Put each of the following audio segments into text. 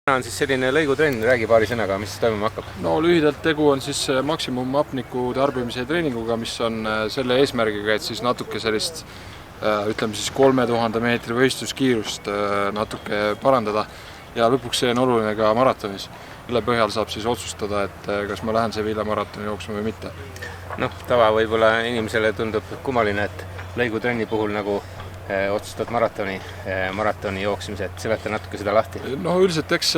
On siis selline lõigutrenn, räägi paari sõnaga, mis toimuma hakkab? No lühidalt tegu on siis maksimum hapniku tarbimise treeninguga, mis on selle eesmärgiga, et siis natuke sellist ütleme siis 3000 meetri võistluskiirust natuke parandada ja lõpuks see on oluline ka maratonis. Mille põhjal saab siis otsustada, et kas ma lähen Sevilla maratoni jooksma või mitte. Tava võib-olla inimesele tundub kummaline, et lõigutrenni puhul nagu otsustad maratoni jooksmise, et seleta natuke seda lahti. Üldiselt eks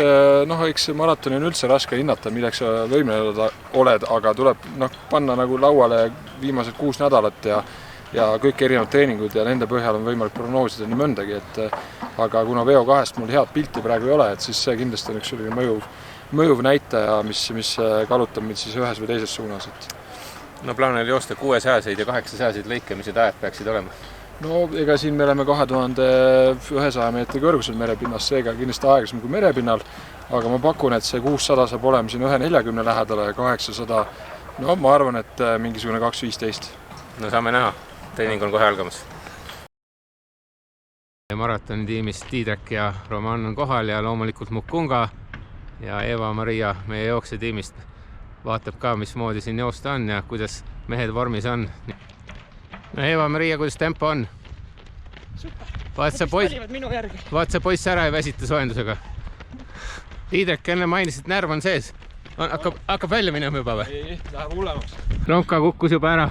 maratoni on üldse raske hinnata, milleks sa võimeline oled, aga tuleb panna nagu lauale viimased 6 nädalat ja kõik erinevad treeningud ja nende põhjal on võimalik prognoosida nii mõndagi, aga kuna VO2-st mul head pilti praegu ei ole, et siis see kindlasti on üks mõjuv näitaja, mis kalutab mind siis ühes või teises suunas. Plaan oli joosta 600-seid ja 800-seid lõike, mis need ajad peaksid olema? Ega siin me oleme 2100 meetri kõrgusel merepinnas, seega kindlasti aeglasem kui merepinnal, aga ma pakun, et see 600 saab olema siin 1.40 lähedale ja 800, ma arvan, et mingisugune 2.15. Saame näha, treening on kohe algamas. Maratoni tiimist Tiidrek ja Roman on kohal ja loomulikult Mukunga ja Eva-Maria meie jooksetiimist vaatab ka, mismoodi siin joosta on ja kuidas mehed vormis on. Eva-Maria, kuidas tempo on? Super. Vaat see poiss ära ei väsita soojendusega. Tiidrek, enne mainisid, närv on sees. Hakkab välja minema juba või? Ei, läheb hullemaks. Romka kukkus juba ära.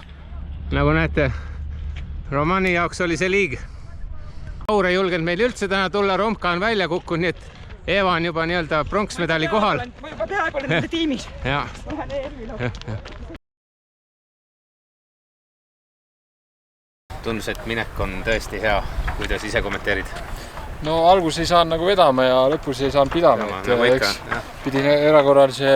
Nagu näete, Romani jaoks oli see liig. Aur ei julgenud meil üldse täna tulla, Romka on välja kukkunud, nii et Eva on juba nii-öelda pronksmedali kohal. Ma juba peaaegu olen nende tiimis. Ja. Tundus, et minek on tõesti hea, kuidas ise kommenteerid? Algus ei saanud nagu vedama ja lõpus ei saanud pidama. Pidin erakorralise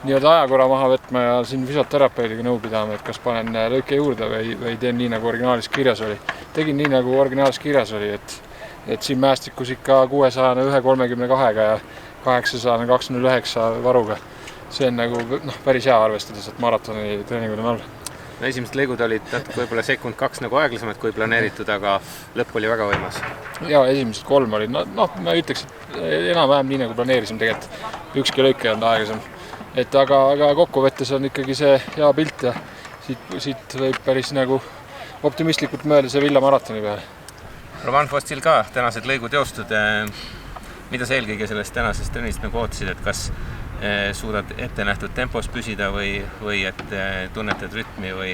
ajakorra maha võtma ja siin füsioterapeudiga nõu pidama, et kas panen lõike juurde või teen nii, nagu originaalis kirjas oli. Tegin nii, nagu originaalis kirjas oli, et siin mäestikus ikka 600 1.32 ja 800 2.09 varuga. See on nagu päris hea arvestades, et maratoni treeningud on all. Esimesed lõigud olid natuke võib-olla sekund 2 nagu aeglasemad kui planeeritud, aga lõpp oli väga võimas. Ja esimesed 3 olid, ma ütleks, et enam-vähem nii nagu planeerisime tegelikult. Ükski lõik ei olnud aeglasem. Aga kokkuvõttes on ikkagi see hea pilt ja siit võib päris nagu optimistlikult mööda Sevilla maratoni peale. Roman Fostil ka tänased lõigud joostud. Mida sa eelkõige sellest tänasest trennist nagu ootasid, et kas suudad ette nähtud tempos püsida või et tunnetad rütmi või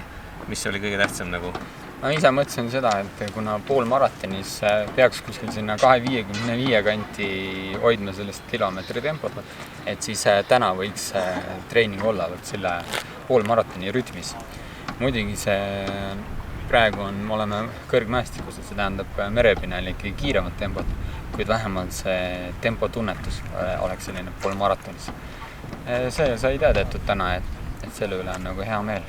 mis oli kõige tähtsam nagu? Ma ise mõtlesin seda, et kuna poolmaratonis peaks kuskil sinna 2.55 kanti hoidma sellest kilomeetri tempot, et siis täna võiks treening olla selle poolmaratoni rütmis. Muidugi praegu oleme kõrgmäestikus, et see tähendab merepinnal ikkagi kiiremat tempot, kuid vähemalt see tempotunnetus oleks selline poolmaratonis. See sai teadetud täna, et selle üle on nagu hea meel.